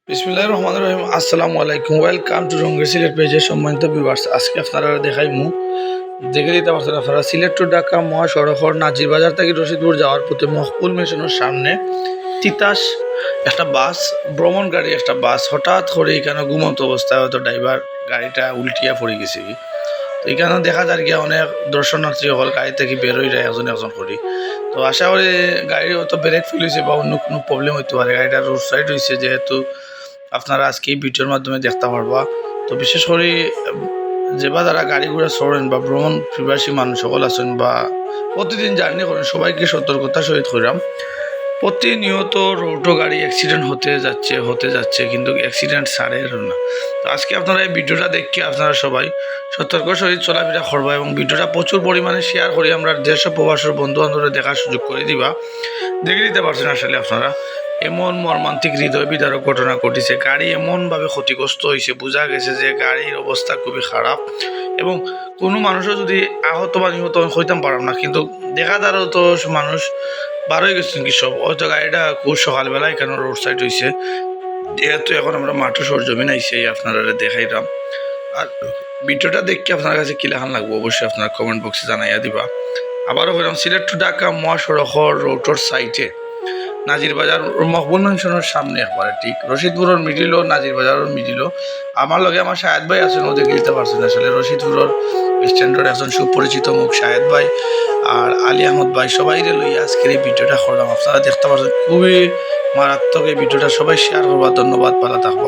বিসমিল্লাহির রহমানির রহিম। আসসালামু আলাইকুম, ওয়েলকাম টু রঙ্গের সিলেট পেজের সম্মানিত ভিউয়ার্স। আজকে আপনারা দেখাইমু দেখে দিতে পারছেন আপনারা সিলেট টু ঢাকা মহাসড়কের নাজির বাজার থেকে রশিদপুর যাওয়ার পথে মকবুল মিশনের সামনে তিতাস একটা বাস, ভ্রমণ গাড়ি একটা বাস হঠাৎ করে এখানে ঘুমন্ত অবস্থায় হয়তো ড্রাইভার গাড়িটা উল্টিয়া পড়ে গেছে। তো এখানে দেখা যায় গিয়া অনেক দর্শনার্থী হল গাড়ি থেকে বেরোই যায় একজন একজন করি। তো আশা করি গাড়ি হয়তো ব্রেক ফেল হয়েছে বা অন্য কোনো প্রবলেম হইতে পারে। গাড়িটা রোড সাইড হয়েছে যেহেতু আপনারা আজকে এই ভিডিওর মাধ্যমে দেখতে পারবা। তো বিশেষ করে যেবা যারা গাড়ি ঘোড়া চড়েন বা ভ্রমণ প্রিবাসী মানুষ সকল আছেন বা প্রতিদিন জার্নি করেন সবাইকে সতর্কতার সহিত কইরাম। প্রতিনিয়ত রোডও গাড়ি অ্যাক্সিডেন্ট হতে যাচ্ছে কিন্তু অ্যাক্সিডেন্ট ছাড়ের না। তো আজকে আপনারা এই ভিডিওটা দেখে আপনারা সবাই সতর্ক সহিত চলাফেরা করবা এবং ভিডিওটা প্রচুর পরিমাণে শেয়ার করে আমরা দেশ ও প্রবাসের বন্ধু বান্ধবরা দেখার সুযোগ করে দিবা। দেখে দিতে পারছেন আসলে আপনারা এমন মর্মান্তিক হৃদয় বিদারক ঘটনা ঘটেছে। গাড়ি এমনভাবে ক্ষতিগ্রস্ত হয়েছে, বোঝা গেছে যে গাড়ির অবস্থা খুবই খারাপ এবং কোনো মানুষও যদি আহত বা নিহত হইতাম পারাম না, কিন্তু দেখা যারও তো মানুষ বার হয়ে গেছেন কি সব। হয়তো গাড়িটা খুব সকালবেলা এখানে রোড সাইড হয়েছে, যেহেতু এখন আমরা মাঠে সরজমিন আইসি আপনারা দেখাইলাম। আর ভিডিওটা দেখে আপনার কাছে কিলাহান লাগবো অবশ্যই আপনারা কমেন্ট বক্সে জানাইয়া দিবা। আবারও বললাম সিলেট টু ঢাকা মহাসড়কের রোডর সাইডে নাজির বাজার মকবুল মেনশনের সামনে একবারে ঠিক রশিদপুরের মিডিলও নাজির বাজারের মিডিলও আমার লগে আমার শাহেদ ভাই আছেন, ও দেখে দিতে পারছেন। আসলে রশিদপুরের স্ট্যান্ডার্ড একজন সুপরিচিত মুখ শাহেদ ভাই আর আলী আহমদ ভাই সবাই লইয়া আজকের এই ভিডিওটা করলাম। আপনারা দেখতে পাচ্ছেন খুবই মারাত্মক এই ভিডিওটা, সবাই শেয়ার করবা। ধন্যবাদ, ভালো থাকবো।